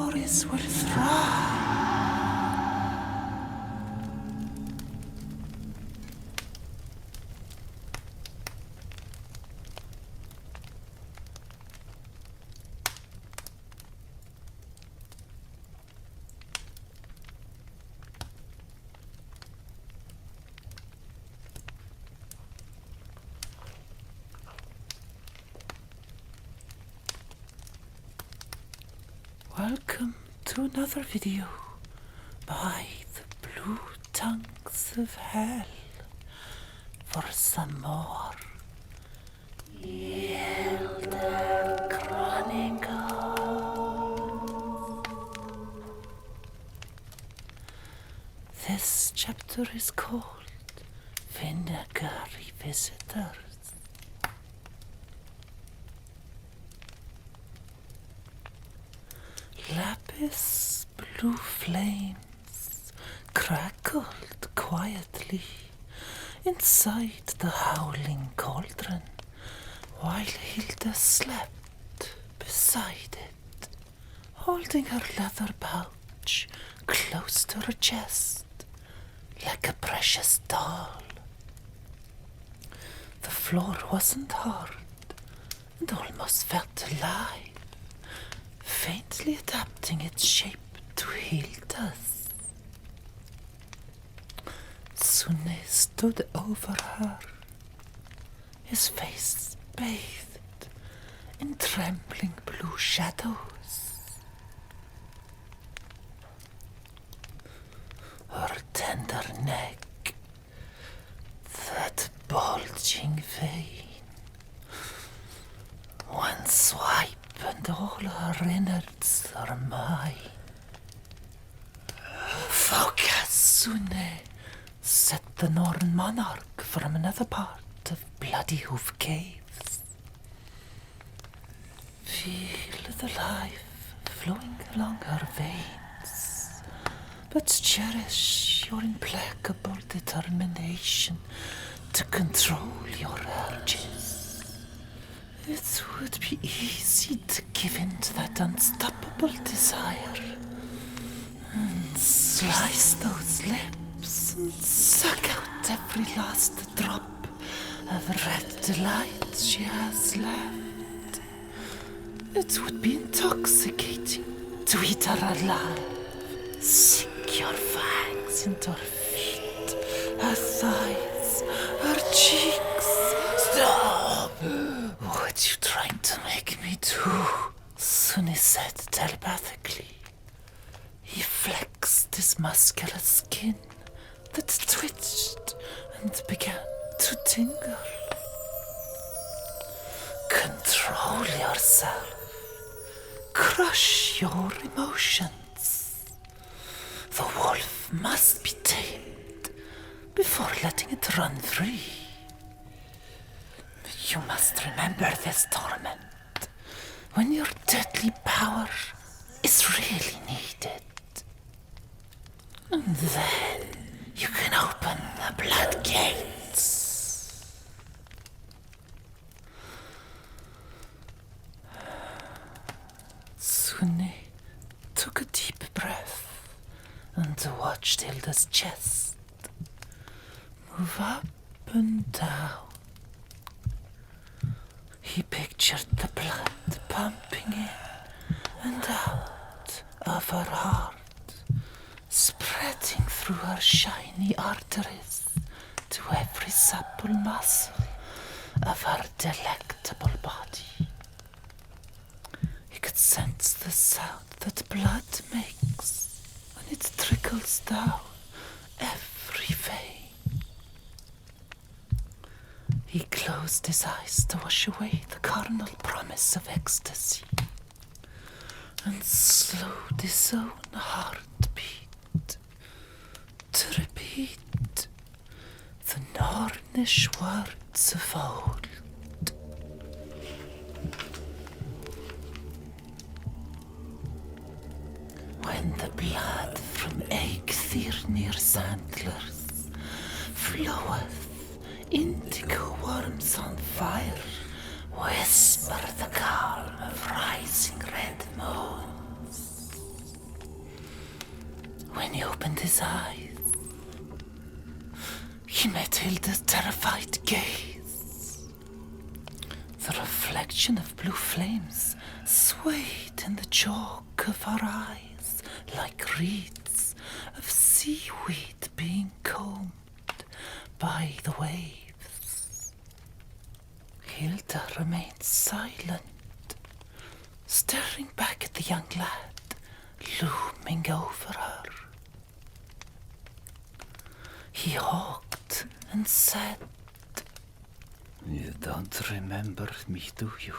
stories will thrive. Welcome to another video by the Blue Tongues of Hell for some more Elder Chronicles. This chapter is called Vinegar Visitors. Lapis blue flames crackled quietly inside the howling cauldron while Hilda slept beside it, holding her leather pouch close to her chest like a precious doll. The floor wasn't hard and almost felt alive, faintly adapting its shape to Hilda's. Sunne stood over her, his face bathed in trembling blue shadows. Her tender neck, that bulging vein, one swipe and all her innards are mine. Focus, Sunne, said the Norn monarch from another part of Bloody Hoof Caves. Feel the life flowing along her veins, but cherish your implacable determination to control your urges. It would be easy to give in to that unstoppable desire and slice those lips and suck out every last drop of red delight she has left. It would be intoxicating to eat her alive, sink your fangs into her feet, her thighs, her cheeks. Stop! What are you trying to make me do? Sunne said telepathically. He flexed his muscular skin that twitched and began to tingle. Control yourself. Crush your emotions. The wolf must be tamed before letting it run free. You must remember this, Torment, when your deadly power is really needed. And then you can open the blood gates. Sunne took a deep breath and watched Hilda's chest move up and down. He pictured the blood pumping in and out of her heart, spreading through her shiny arteries to every supple muscle of her delectable body. He could sense the sound that blood makes when it trickles down every vein. He closed his eyes to wash away the carnal promise of ecstasy and slowed his own heartbeat to repeat the Nornish words of old. When the blood from Eikthirnir's antlers floweth indigo worms on fire, whisper the calm of rising red moons. When he opened his eyes, he met Hilda's terrified gaze. The reflection of blue flames swayed in the chalk of her eyes like reeds of seaweed being combed by the waves. Hilda remained silent, staring back at the young lad looming over her. He hawked and said, "You don't remember me, do you?"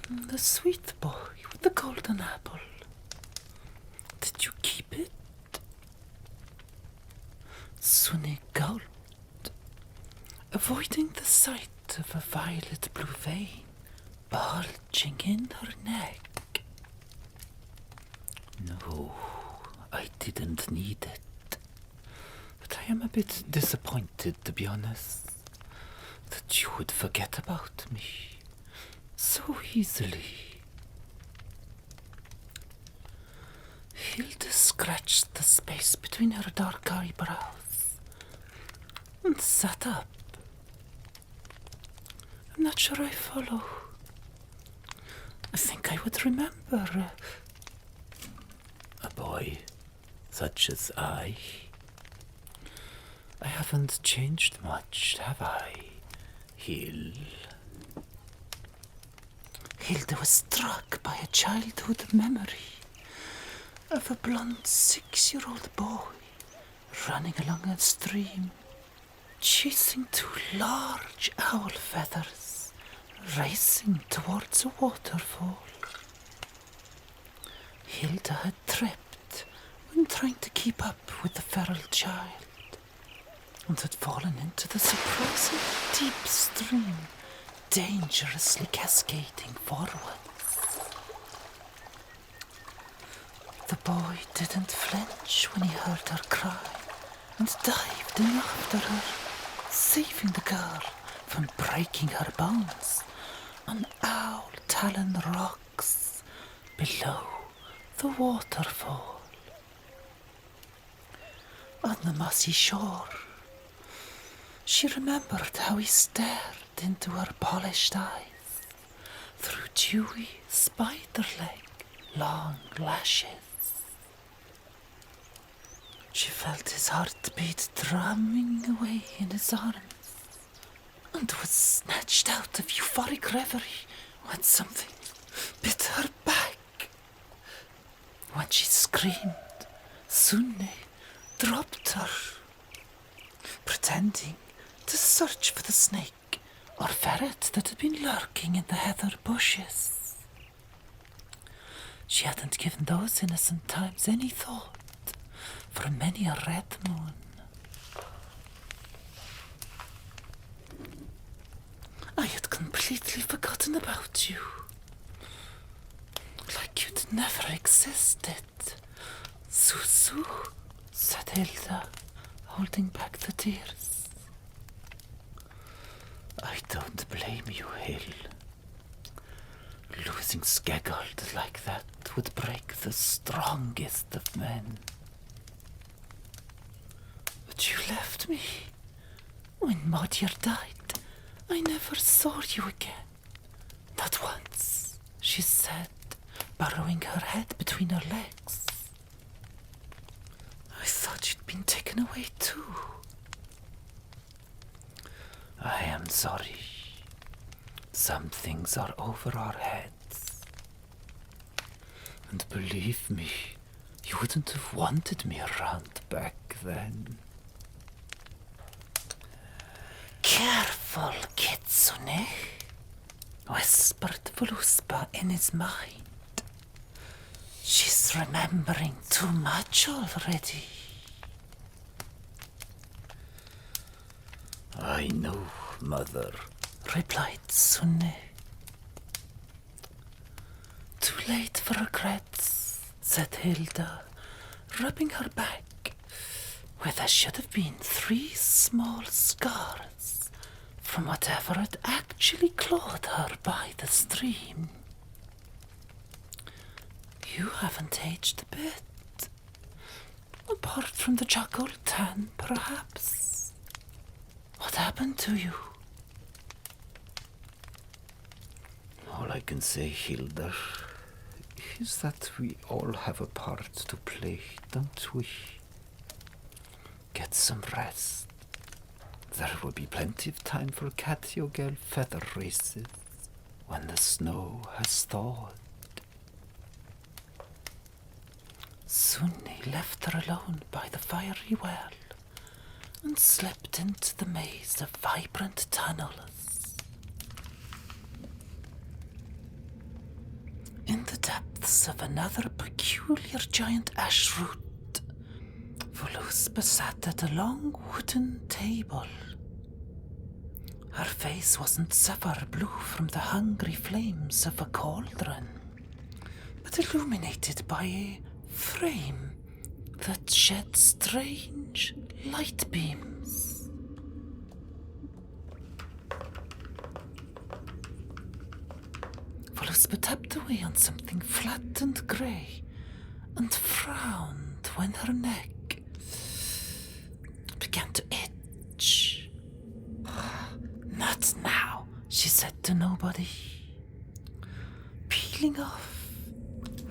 The sweet boy with the golden apple. Did you keep it? Sunny gulped, avoiding the sight of a violet blue vein bulging in her neck. No, I didn't need it. But I am a bit disappointed, to be honest, that you would forget about me so easily. Hilda scratched the space between her dark eyebrows and sat up. I'm not sure I follow. I think I would remember a boy such as I. I haven't changed much, have I, Hilda? Hilda was struck by a childhood memory of a blonde 6-year-old boy running along a stream, chasing 2 large owl feathers, racing towards a waterfall. Hilda had tripped when trying to keep up with the feral child, and had fallen into the surprisingly deep stream, dangerously cascading forwards. The boy didn't flinch when he heard her cry, and dived in after her, saving the girl from breaking her bones on owl-talon rocks below the waterfall. On the mossy shore, she remembered how he stared into her polished eyes through dewy, spider-like, long lashes. She felt his heartbeat drumming away in his arms, and was snatched out of euphoric reverie when something bit her back. When she screamed, Sunne dropped her, pretending to search for the snake or ferret that had been lurking in the heather bushes. She hadn't given those innocent times any thought for many a red moon. I had completely forgotten about you, like you'd never existed. Susu, said Hilda, holding back the tears. I don't blame you, Hill. Losing Skeggold like that would break the strongest of men. But you left me. When Modir died, I never saw you again. Not once, she said, burrowing her head between her legs. I thought you'd been taken away too. I am sorry. Some things are over our heads. And believe me, you wouldn't have wanted me around back then. Careful, Kitsune, whispered Voluspa in his mind. She's remembering too much already. I know, Mother, replied Sunne. Too late for regrets, said Hilda, rubbing her back, where there should have been 3 small scars from whatever had actually clawed her by the stream. You haven't aged a bit. Apart from the charcoal tan, perhaps. What happened to you? All I can say, Hilda, is that we all have a part to play, don't we? Get some rest. There will be plenty of time for Katiogel feather races when the snow has thawed. Soon he left her alone by the fiery well and slipped into the maze of vibrant tunnels. In the depths of another peculiar giant ash root, Voluspa sat at a long wooden table. Her face wasn't sapphire blue from the hungry flames of a cauldron, but illuminated by a frame that shed strange light beams. Voluspa tapped away on something flat and grey and frowned when her neck began to itch. Not now, she said to nobody, peeling off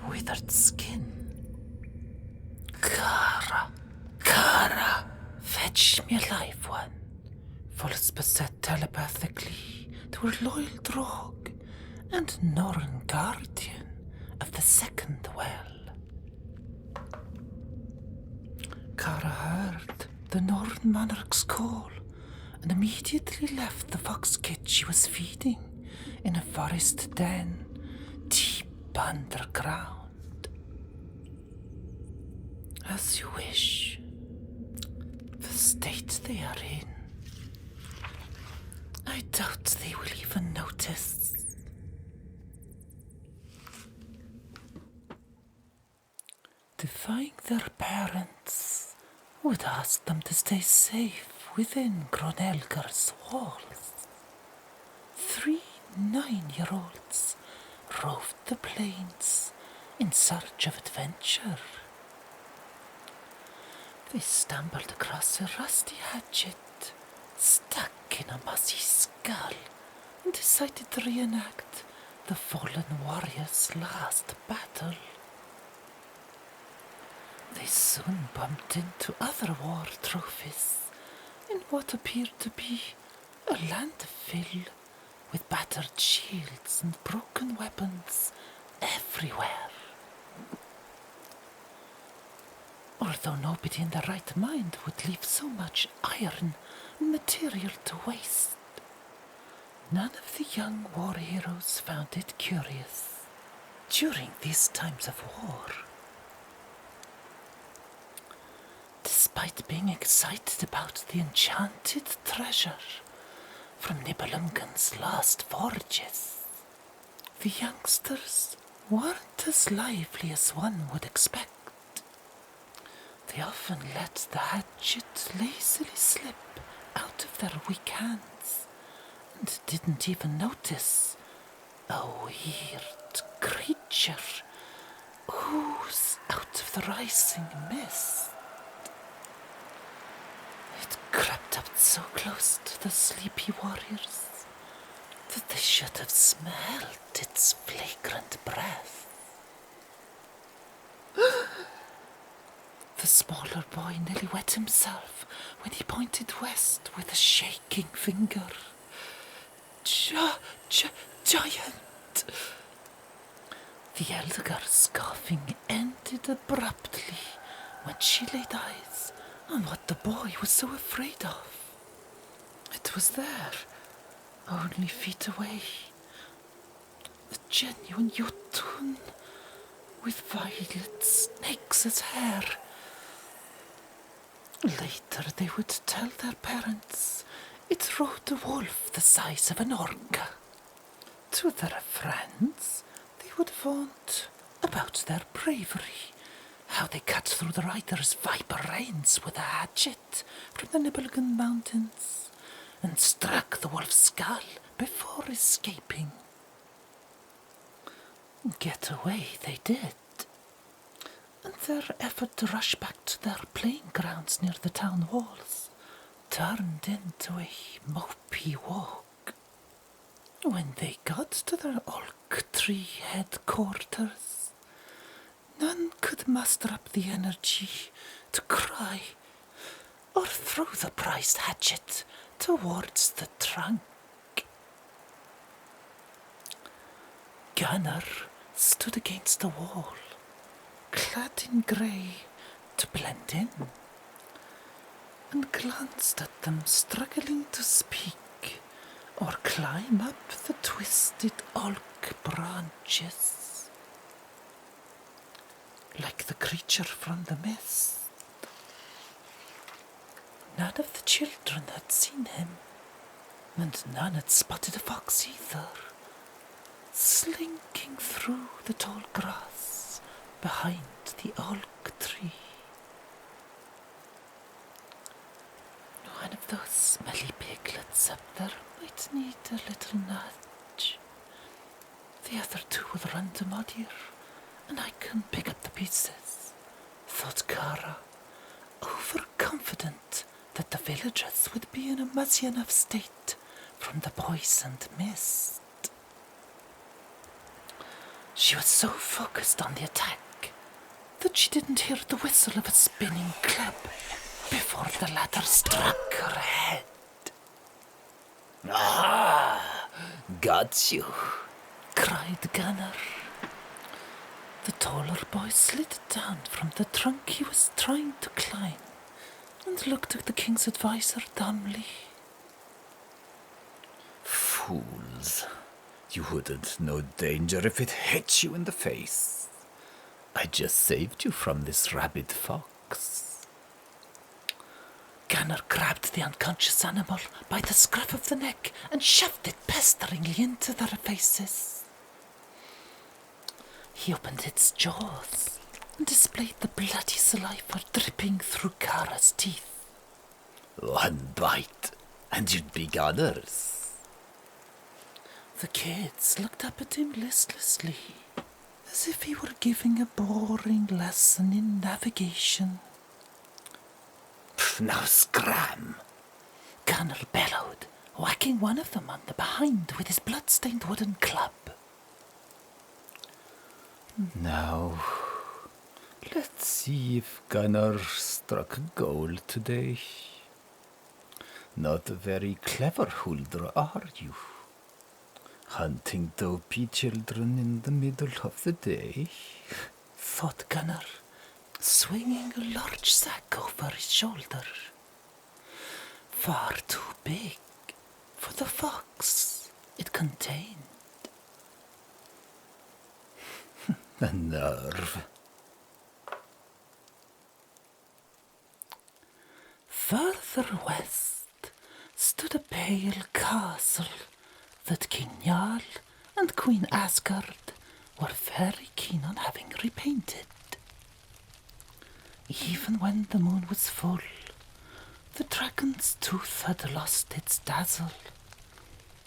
withered skin. Kara, fetch me a live one, Voluspa said telepathically to her loyal Drog and Norn guardian of the second well. Kara heard the Norn monarch's call and immediately left the fox kit she was feeding in a forest den deep underground. As you wish. The state they are in, I doubt they will even notice. Defying their parents would ask them to stay safe within Gronelgar's walls. 3 9-year-olds roved the plains in search of adventure. They stumbled across a rusty hatchet stuck in a mossy skull and decided to reenact the fallen warrior's last battle. They soon bumped into other war trophies in what appeared to be a landfill with battered shields and broken weapons everywhere. Although nobody in their right mind would leave so much iron and material to waste, none of the young war heroes found it curious during these times of war. Despite being excited about the enchanted treasure from Nibelungen's lost forges, the youngsters weren't as lively as one would expect. They often let the hatchet lazily slip out of their weak hands and didn't even notice a weird creature ooze out of the rising mist. It crept up so close to the sleepy warriors that they should have smelled its flagrant breath. The smaller boy nearly wet himself when he pointed west with a shaking finger. Giant! The elder, scoffing, ended abruptly when she laid eyes on what the boy was so afraid of. It was there, only feet away. A genuine Jotun with violet snakes as hair. Later they would tell their parents it rode a wolf the size of an orca. To their friends they would vaunt about their bravery, how they cut through the rider's viper reins with a hatchet from the Nibelungen Mountains and struck the wolf's skull before escaping. Get away they did, their effort to rush back to their playing grounds near the town walls turned into a mopey walk. When they got to their oak tree headquarters, none could muster up the energy to cry or throw the prized hatchet towards the trunk. Gunnar stood against the wall, clad in grey to blend in, and glanced at them struggling to speak or climb up the twisted oak branches. Like the creature from the mist, none of the children had seen him, and none had spotted a fox either, slinking through the tall grass behind the oak tree. One of those smelly piglets up there might need a little nudge. The other two will run to Modir, and I can pick up the pieces, thought Kara, overconfident that the villagers would be in a muzzy enough state from the poisoned mist. She was so focused on the attack that she didn't hear the whistle of a spinning club before the latter struck her head. Ah, got you, cried Gunnar. The taller boy slid down from the trunk he was trying to climb and looked at the king's advisor dumbly. Fools. You wouldn't know danger if it hit you in the face. I just saved you from this rabid fox. Gunnar grabbed the unconscious animal by the scruff of the neck and shoved it pesteringly into their faces. He opened its jaws and displayed the bloody saliva dripping through Kara's teeth. One bite, and you'd be Gunnar's. The kids looked up at him listlessly, as if he were giving a boring lesson in navigation. Now scram! Gunnar bellowed, whacking one of them on the behind with his blood-stained wooden club. Now, let's see if Gunnar struck gold today. Not a very clever Huldra, are you? Hunting dopey children in the middle of the day? Thought Gunnar, swinging a large sack over his shoulder. Far too big for the fox it contained. The nerve. Further west stood a pale castle that King Jarl and Queen Asgard were very keen on having repainted. Even when the moon was full, the dragon's tooth had lost its dazzle,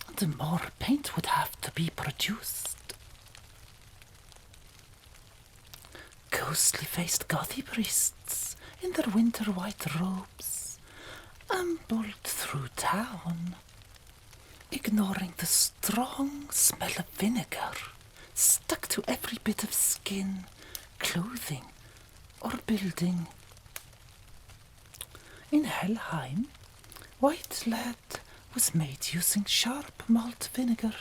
and more paint would have to be produced. Ghostly-faced gothy priests in their winter-white robes ambled through town, ignoring the strong smell of vinegar stuck to every bit of skin, clothing, or building. In Helheim, white lead was made using sharp malt vinegar,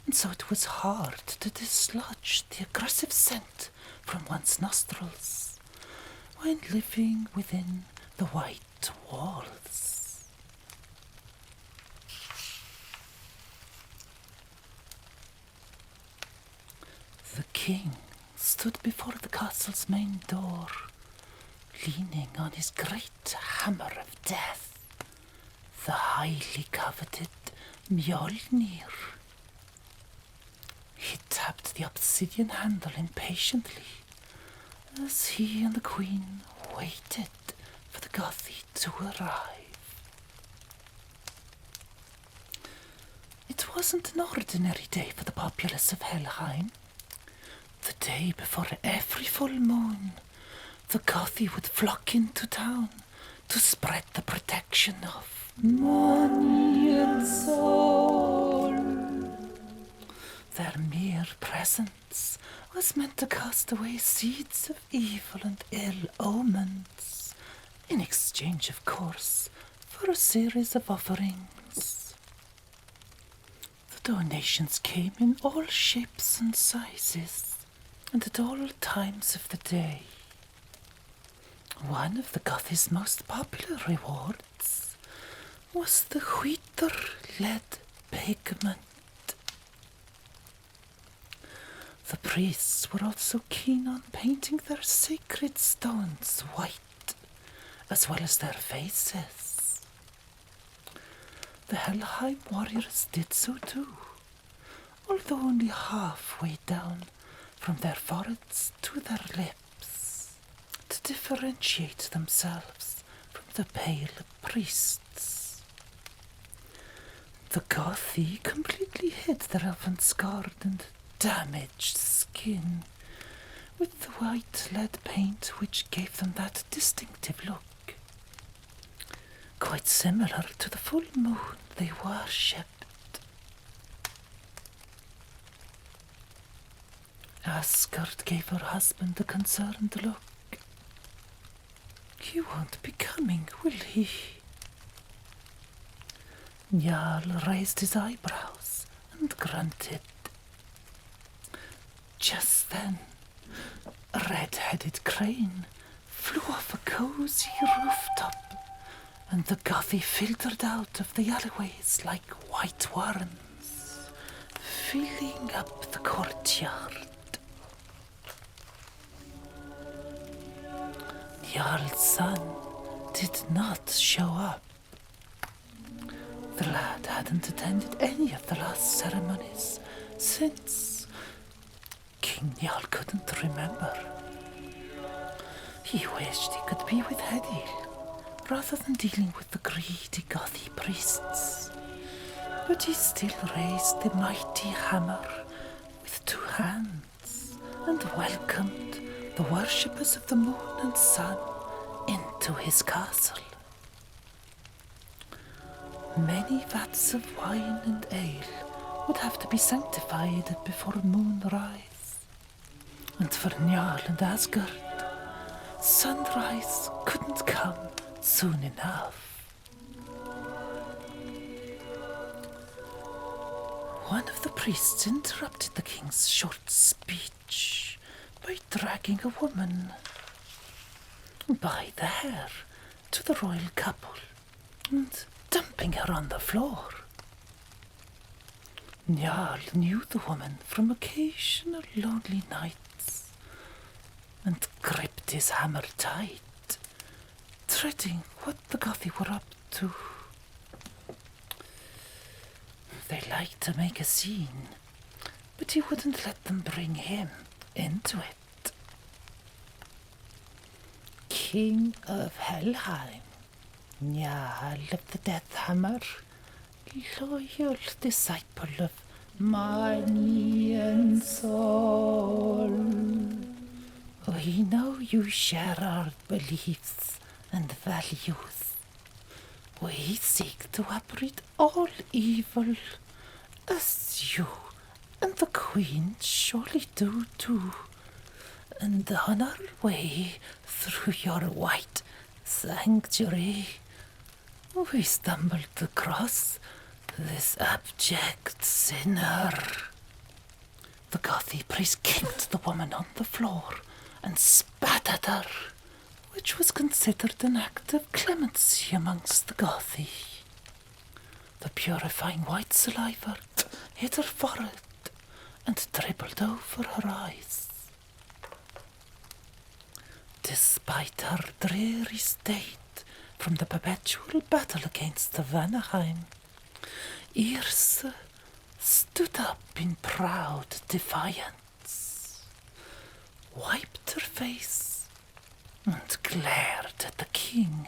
and so it was hard to dislodge the aggressive scent from one's nostrils when living within the white walls. The king stood before the castle's main door, leaning on his great hammer of death, the highly coveted Mjolnir. He tapped the obsidian handle impatiently as he and the queen waited for the Gothy to arrive. It wasn't an ordinary day for the populace of Helheim. The day before every full moon, the Gothi would flock into town to spread the protection of money and soul. Their mere presence was meant to cast away seeds of evil and ill omens, in exchange, of course, for a series of offerings. The donations came in all shapes and sizes, and at all times of the day. One of the Gothi's most popular rewards was the Wheater lead pigment. The priests were also keen on painting their sacred stones white, as well as their faces. The Helheim warriors did so too, although only halfway down from their foreheads to their lips, to differentiate themselves from the pale priests. The Gothi completely hid their often scarred and damaged skin with the white lead paint which gave them that distinctive look, quite similar to the full moon they worshipped. Asgard gave her husband a concerned look. He won't be coming, will he? Njal raised his eyebrows and grunted. Just then, a red-headed crane flew off a cozy rooftop, and the Gothi filtered out of the alleyways like white warrens, filling up the courtyard. Jarl's son did not show up. The lad hadn't attended any of the last ceremonies since King Njal couldn't remember. He wished he could be with Hedil, rather than dealing with the greedy Gothi priests. But he still raised the mighty hammer with 2 hands and welcomed the worshippers of the moon and sun into his castle. Many vats of wine and ale would have to be sanctified before moonrise. And for Njal and Asgard, sunrise couldn't come soon enough. One of the priests interrupted the king's short speech by dragging a woman by the hair to the royal couple and dumping her on the floor. Njal knew the woman from occasional lonely nights and gripped his hammer tight, dreading what the Gothi were up to. They liked to make a scene, but he wouldn't let them bring him into it. King of Helheim, Njal of the Death Hammer, loyal disciple of money and soul. We know you share our beliefs and values. We seek to uproot all evil, as you and the Queen surely do too. And on our way through your white sanctuary, we stumbled across this abject sinner. The Gothi priest kicked the woman on the floor and spat at her, which was considered an act of clemency amongst the Gothi. The purifying white saliva hit her forehead and dribbled over her eyes. Despite her dreary state from the perpetual battle against the Vanaheim, Yrsa stood up in proud defiance, wiped her face, and glared at the king.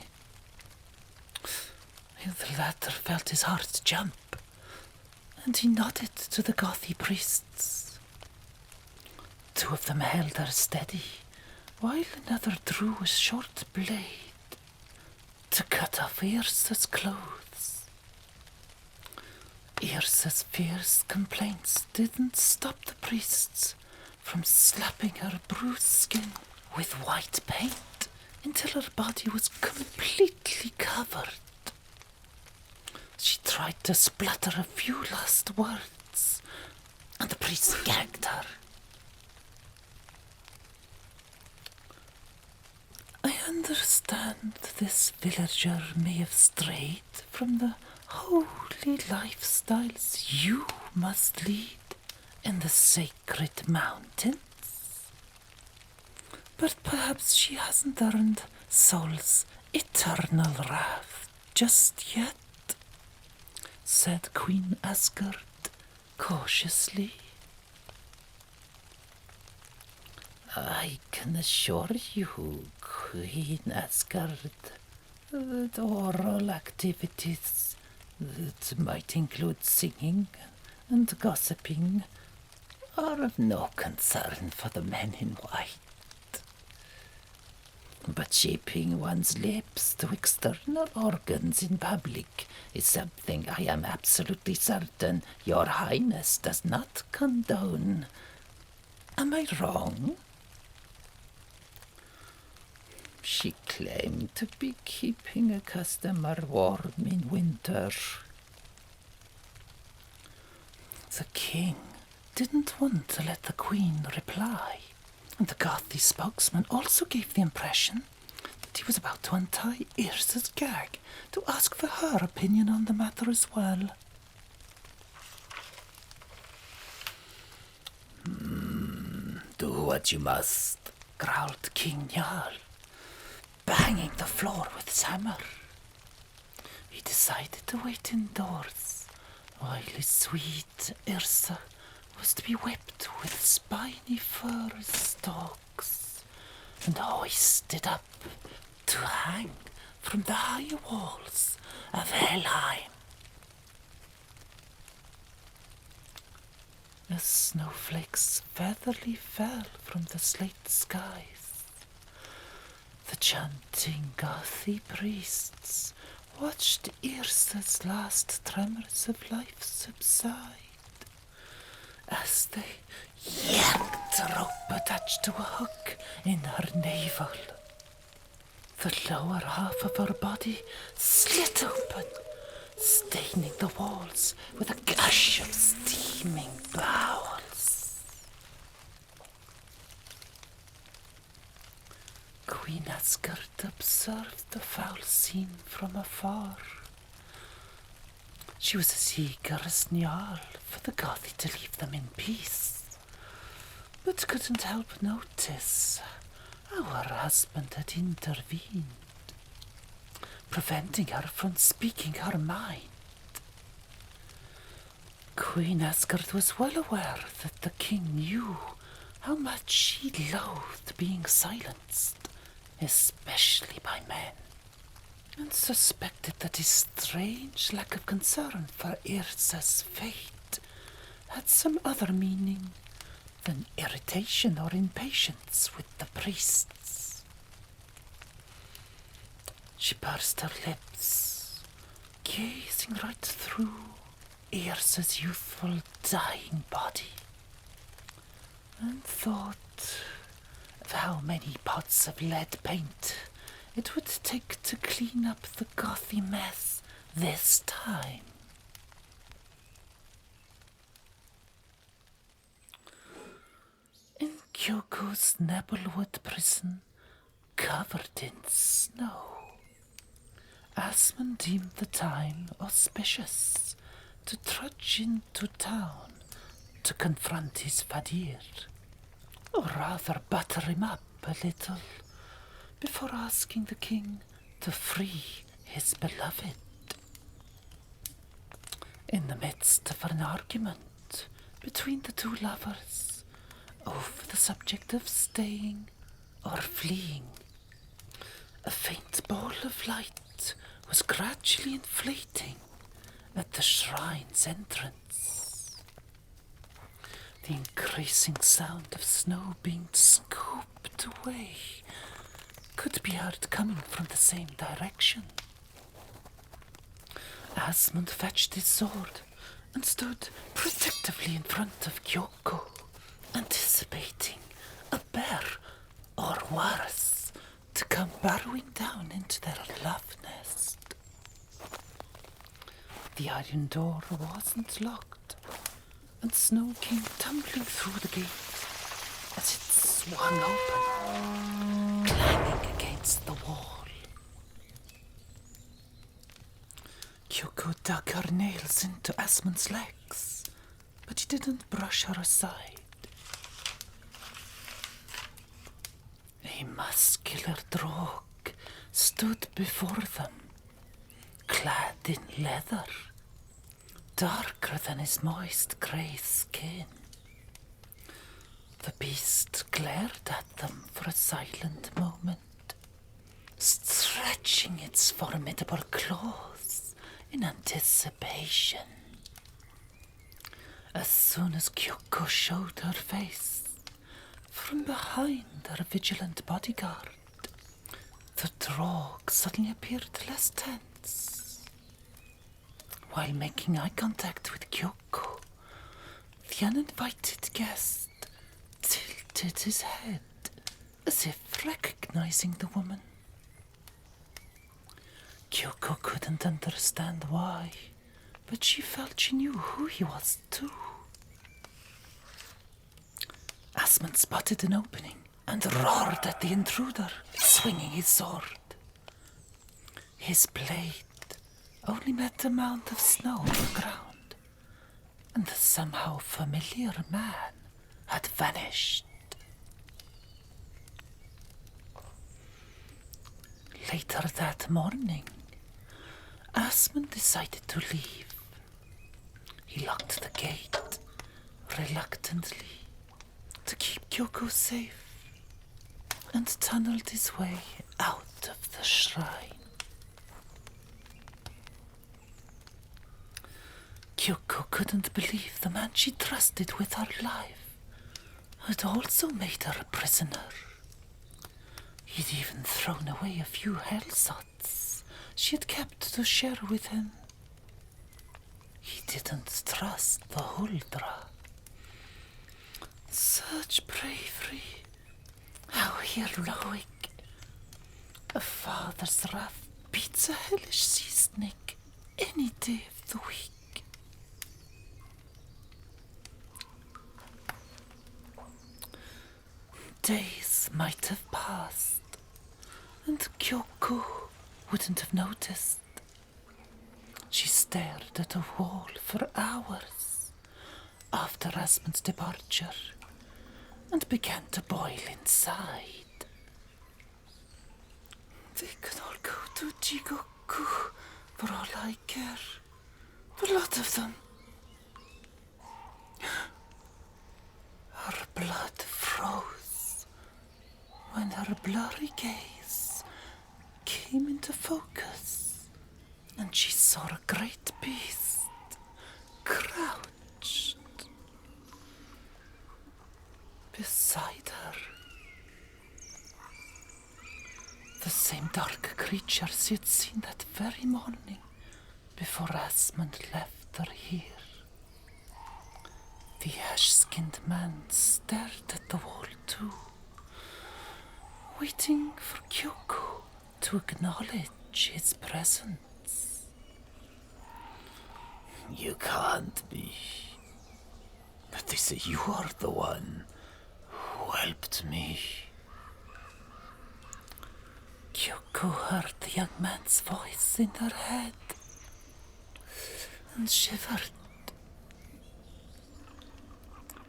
The latter felt his heart jump, and he nodded to the Gothi priests. 2 of them held her steady, while another drew a short blade to cut off Yrsa's clothes. Yrsa's fierce complaints didn't stop the priests from slapping her bruised skin with white paint until her body was completely covered. She tried to splutter a few last words, and the priests gagged her. I understand this villager may have strayed from the holy lifestyles you must lead in the sacred mountains. But perhaps she hasn't earned Sol's eternal wrath just yet, said Queen Asgard cautiously. I can assure you, Queen Asgard, that oral activities that might include singing and gossiping are of no concern for the men in white. But shaping one's lips to external organs in public is something I am absolutely certain your Highness does not condone. Am I wrong? She claimed to be keeping a customer warm in winter. The king didn't want to let the queen reply, and the Gothi spokesman also gave the impression that he was about to untie Yrsa's gag to ask for her opinion on the matter as well. Do what you must, growled King Jarl, banging the floor with his hammer. He decided to wait indoors while his sweet Yrsa was to be whipped with spiny fur stalks and hoisted up to hang from the high walls of Helheim. As snowflakes featherly fell from the slate skies, the chanting Gothi priests watched Yrsa's last tremors of life subside as they yanked a rope attached to a hook in her navel. The lower half of her body slit open, staining the walls with a gush of steaming bowels. Queen Asgard observed the foul scene from afar. She was as eager as Njal for the Gothi to leave them in peace, but couldn't help notice how her husband had intervened, preventing her from speaking her mind. Queen Asgard was well aware that the king knew how much she loathed being silenced, especially by men, and suspected that his strange lack of concern for Yrsa's fate had some other meaning than irritation or impatience with the priests. She pursed her lips, gazing right through Yrsa's youthful, dying body, and thought of how many pots of lead paint it would take to clean up the Gothi mess this time. In Kyoko's Nebelwood prison, covered in snow, Asmund deemed the time auspicious to trudge into town to confront his Fadir, or rather butter him up a little before asking the king to free his beloved. In the midst of an argument between the two lovers over the subject of staying or fleeing, a faint ball of light was gradually inflating at the shrine's entrance. The increasing sound of snow being scooped foot away could be heard coming from the same direction. Asmund fetched his sword and stood protectively in front of Kyoko, anticipating a bear, or worse, to come burrowing down into their love nest. The iron door wasn't locked, and snow came tumbling through the gate as it swung open, clanging against the wall. Kyoko dug her nails into Asmund's legs, but he didn't brush her aside. A muscular Droog stood before them, clad in leather, darker than his moist grey skin. The beast glared at them for a silent moment, stretching its formidable claws in anticipation. As soon as Kyoko showed her face, from behind her vigilant bodyguard, the Droog suddenly appeared less tense. While making eye contact with Kyoko, the uninvited guest tilted his head as if recognizing the woman. Kyoko couldn't understand why, but she felt she knew who he was too. Asmund spotted an opening and roared at the intruder, swinging his sword. His blade only met the mound of snow on the ground, and the somehow familiar man had vanished. Later that morning, Asmund decided to leave. He locked the gate reluctantly to keep Kyoko safe and tunneled his way out of the shrine. Kyoko couldn't believe the man she trusted with her life had also made her a prisoner. He'd even thrown away a few hellsots she had kept to share with him. He didn't trust the Huldra. Such bravery, how heroic. A father's wrath beats a hellish sea snake any day of the week. Days might have passed, and Kyoko wouldn't have noticed. She stared at a wall for hours after Asmund's departure and began to boil inside. They can all go to Jigoku for all I care. The lot of them. Her blood froze when her blurry gaze came into focus, and she saw a great beast crouched beside her. The same dark creature she had seen that very morning before Asmund left her here. The ash-skinned man stared at the wall too, waiting for Kyoko to acknowledge his presence. You can't be. But they say you are the one who helped me. Kyoko heard the young man's voice in her head and shivered.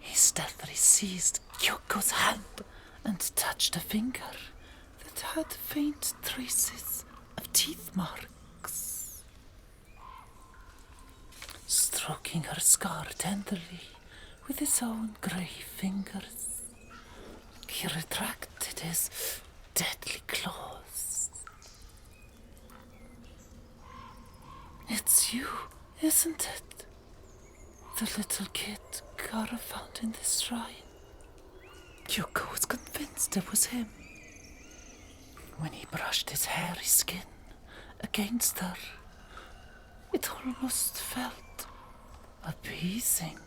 He stealthily seized Kyoko's hand and touched a finger that had faint traces of teeth marks. Stroking her scar tenderly with his own grey fingers, he retracted his deadly claws. It's you, isn't it? The little kid Kara found in this shrine. Kyoko was convinced realized it was him. When he brushed his hairy skin against her, it almost felt appeasing.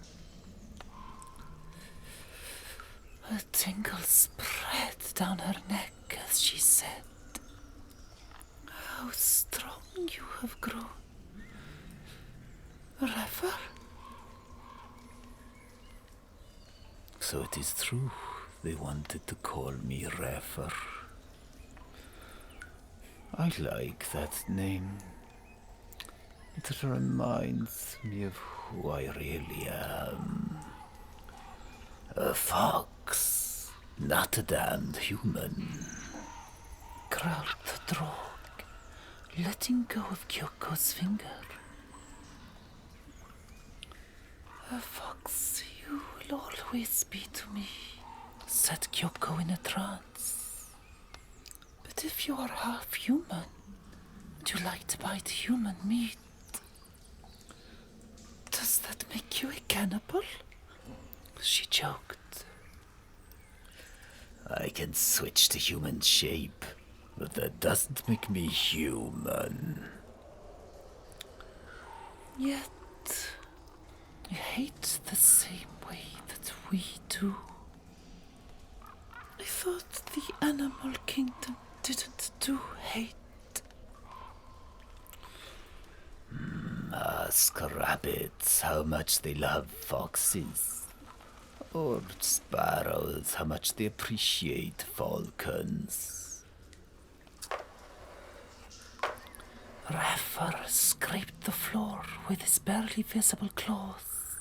A tingle spread down her neck as she said, "How strong you have grown, Refer." So it is true, they wanted to call me Refer. I like that name. It reminds me of who I really am. A fox, not a damned human. Growled the Drog, letting go of Kyoko's finger. "A fox you will always be to me," said Kyoko in a trance. "But if you are half human, and you like to bite human meat, does that make you a cannibal?" She joked. I can switch to human shape, but that doesn't make me human. Yet, you hate the same way that we do. I thought the animal kingdom didn't do hate. Ask rabbits how much they love foxes, or sparrows how much they appreciate falcons. Refer scraped the floor with his barely visible claws.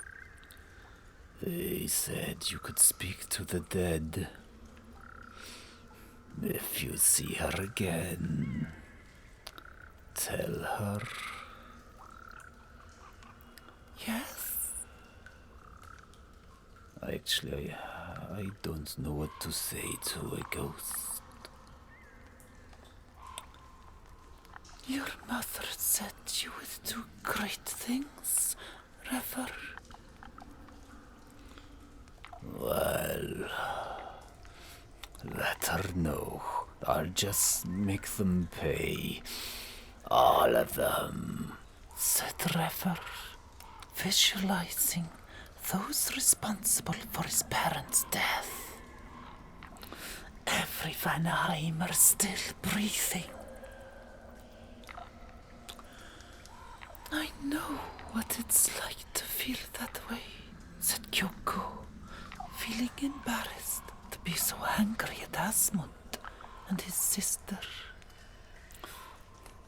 They said you could speak to the dead. If you see her again, tell her. Yes? Actually, I don't know what to say to a ghost. Your mother said you would do great things, Refer. Well, let her know. I'll just make them pay. All of them, said Refer, visualizing those responsible for his parents' death. Every Vanheimer still breathing. "I know what it's like to feel that way," said Kyoko, feeling embarrassed to be so angry at Asmund and his sister.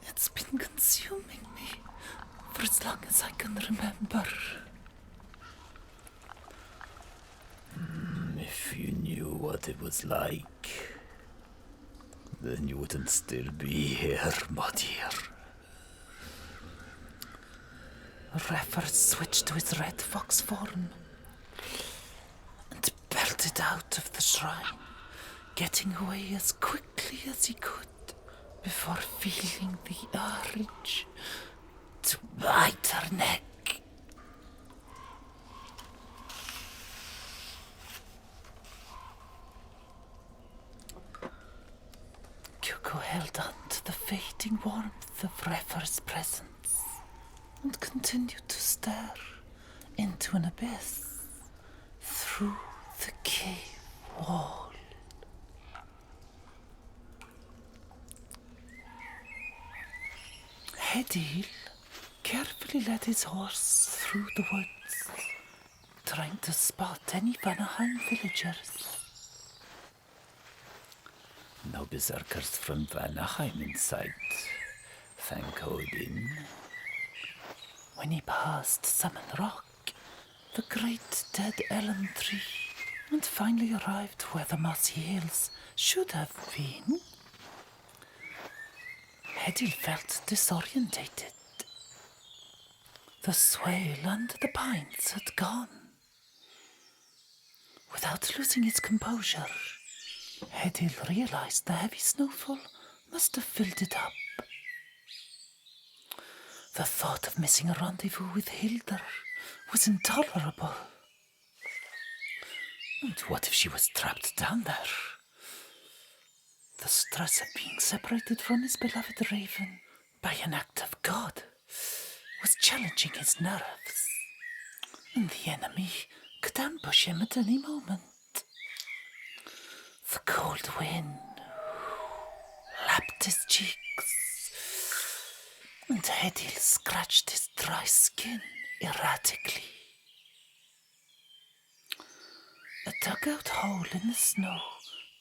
"It's been consuming me for as long as I can remember." if you knew what it was like, then you wouldn't still be here, my dear. Refer switched to his red fox form and belted out of the shrine, getting away as quickly as he could before feeling the urge to bite her neck. Kyoko held on to the fading warmth of Refer's presence and continued to stare into an abyss through the cave wall. Hedil carefully led his horse through the woods, trying to spot any Vanaheim villagers. No berserkers from Vanaheim in sight, thank Odin. When he passed Summon Rock, the great dead elm tree, and finally arrived where the mossy hills should have been, Hedil felt disorientated. The swale and the pines had gone. Without losing his composure, Hedil realized the heavy snowfall must have filled it up. The thought of missing a rendezvous with Hildur was intolerable. And what if she was trapped down there, The stress of being separated from his beloved raven by an act of God was challenging his nerves, and the enemy could ambush him at any moment. The cold wind lapped his cheeks, and Hedil scratched his dry skin erratically. A dugout hole in the snow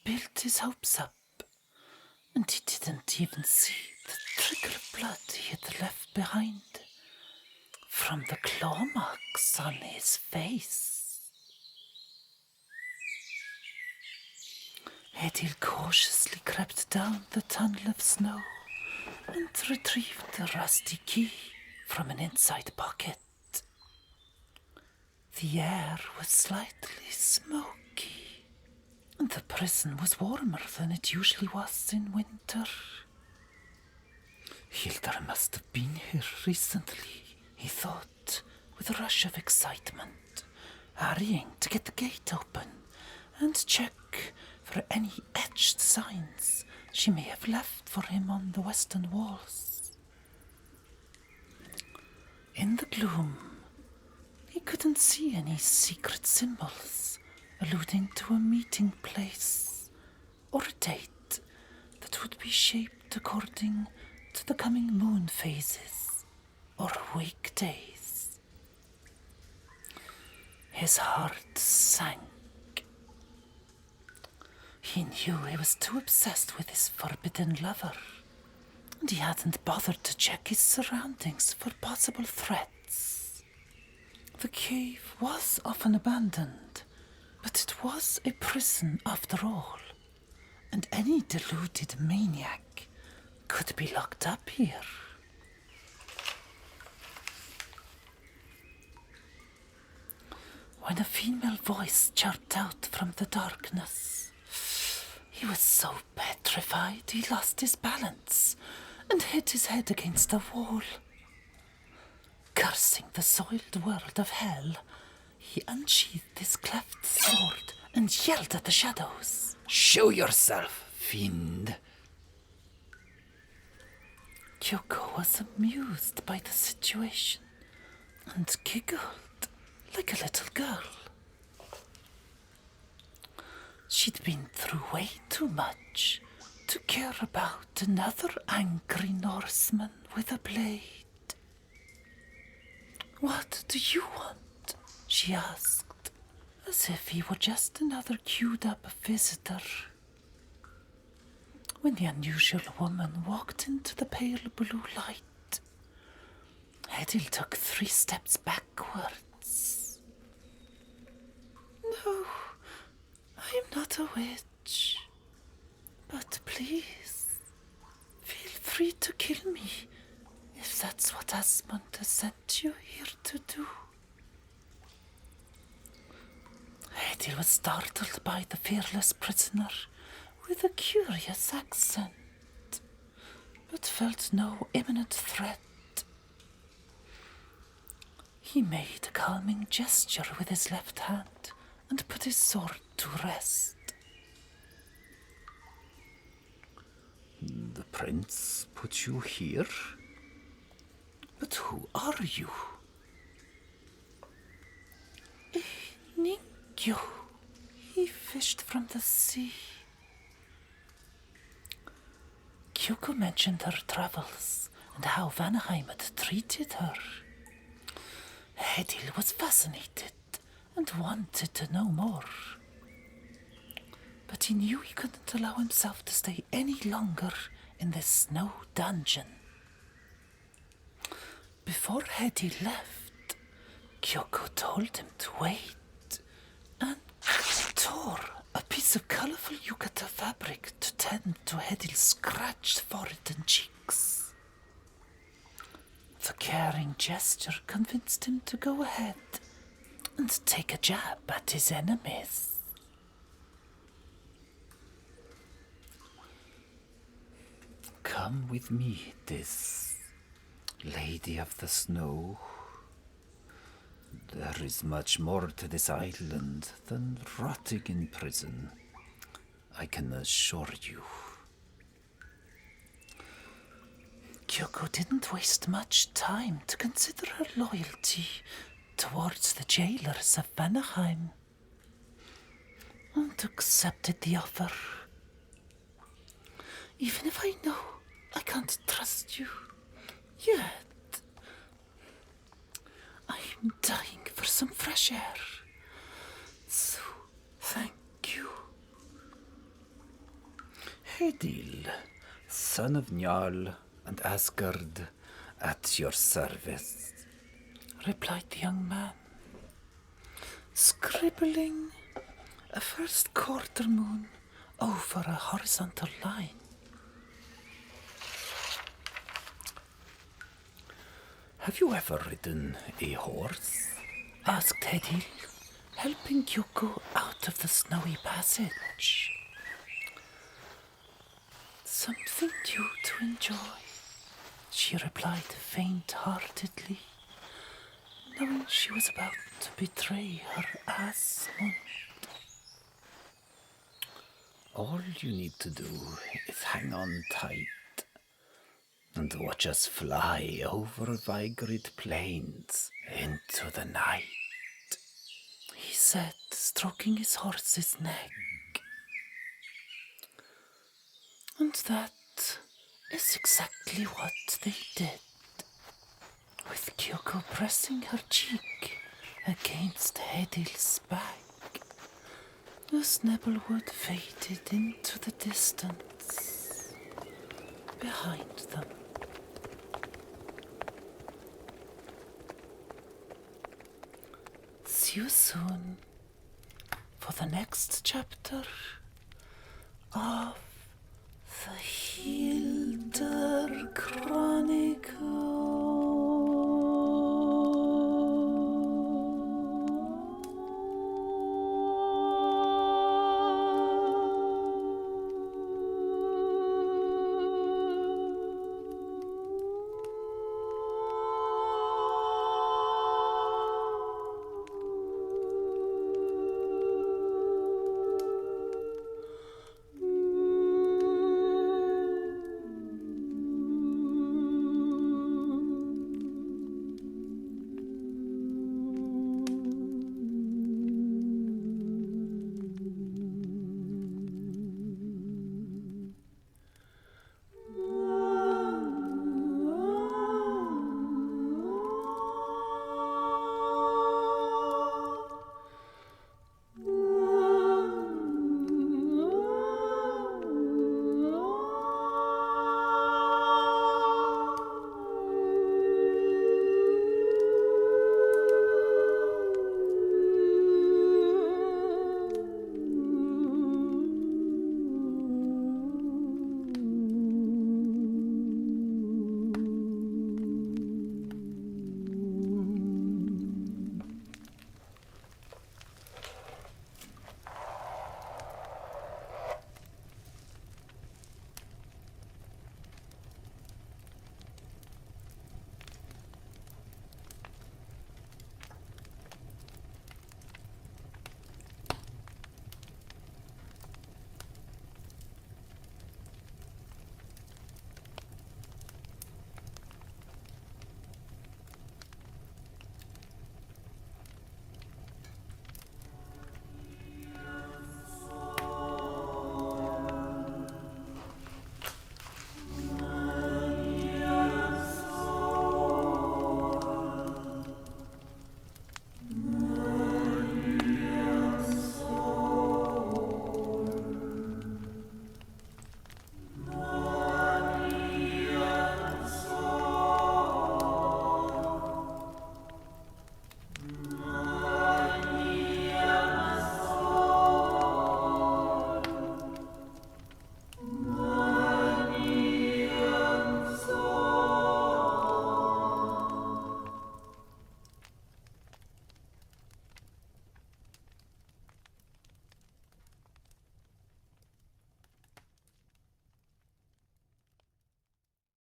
built his hopes up, and he didn't even see the trickle of blood he had left behind from the claw marks on his face. Hedil cautiously crept down the tunnel of snow and retrieved the rusty key from an inside pocket. The air was slightly smoky, and the prison was warmer than it usually was in winter. Hilda must have been here recently, he thought, with a rush of excitement, hurrying to get the gate open and check for any etched signs she may have left for him on the western walls. In the gloom, he couldn't see any secret symbols alluding to a meeting place or a date that would be shaped according to the coming moon phases or weekdays. His heart sank. He knew he was too obsessed with his forbidden lover, and he hadn't bothered to check his surroundings for possible threats. The cave was often abandoned, but it was a prison after all, and any deluded maniac could be locked up here. When a female voice chirped out from the darkness, he was so petrified he lost his balance and hit his head against a wall. Cursing the soiled world of hell, he unsheathed his cleft sword and yelled at the shadows. Show yourself, fiend! Kyoko was amused by the situation and giggled like a little girl. She'd been through way too much to care about another angry Norseman with a blade. "What do you want?" she asked, as if he were just another queued-up visitor. When the unusual woman walked into the pale blue light, Hedil took 3 steps backwards. "No, I am not a witch. But please, feel free to kill me if that's what Asmund has sent you here to do." Hedil was startled by the fearless prisoner with a curious accent, but felt no imminent threat. He made a calming gesture with his left hand and put his sword to rest. The prince put you here? But who are you? Ningyo. He fished from the sea. Kyoko mentioned her travels and how Vanaheim had treated her. Hedil was fascinated and wanted to know more. But he knew he couldn't allow himself to stay any longer in this snow dungeon. Before Hedil left, Kyoko told him to wait and tore a piece of colorful yukata fabric to tend to Hedil's scratched forehead and cheeks. The caring gesture convinced him to go ahead and take a jab at his enemies. Come with me, this Lady of the Snow. There is much more to this island than rotting in prison, I can assure you. Kyoko didn't waste much time to consider her loyalty towards the jailers of Vanaheim and accepted the offer. Even if I know I can't trust you yet, I'm dying for some fresh air. So, thank you. Hedil, son of Njal and Asgard, at your service, replied the young man, scribbling a first quarter moon over a horizontal line. Have you ever ridden a horse? Asked Hedil, helping Kyoko out of the snowy passage. Something new to enjoy, she replied faint-heartedly, knowing she was about to betray her Asmund. All you need to do is hang on tight and watch us fly over Vigrid Plains into the night, he said, stroking his horse's neck. And that is exactly what they did, with Kyoko pressing her cheek against Hedil's back, as Nebelwood faded into the distance behind them. See you soon for the next chapter of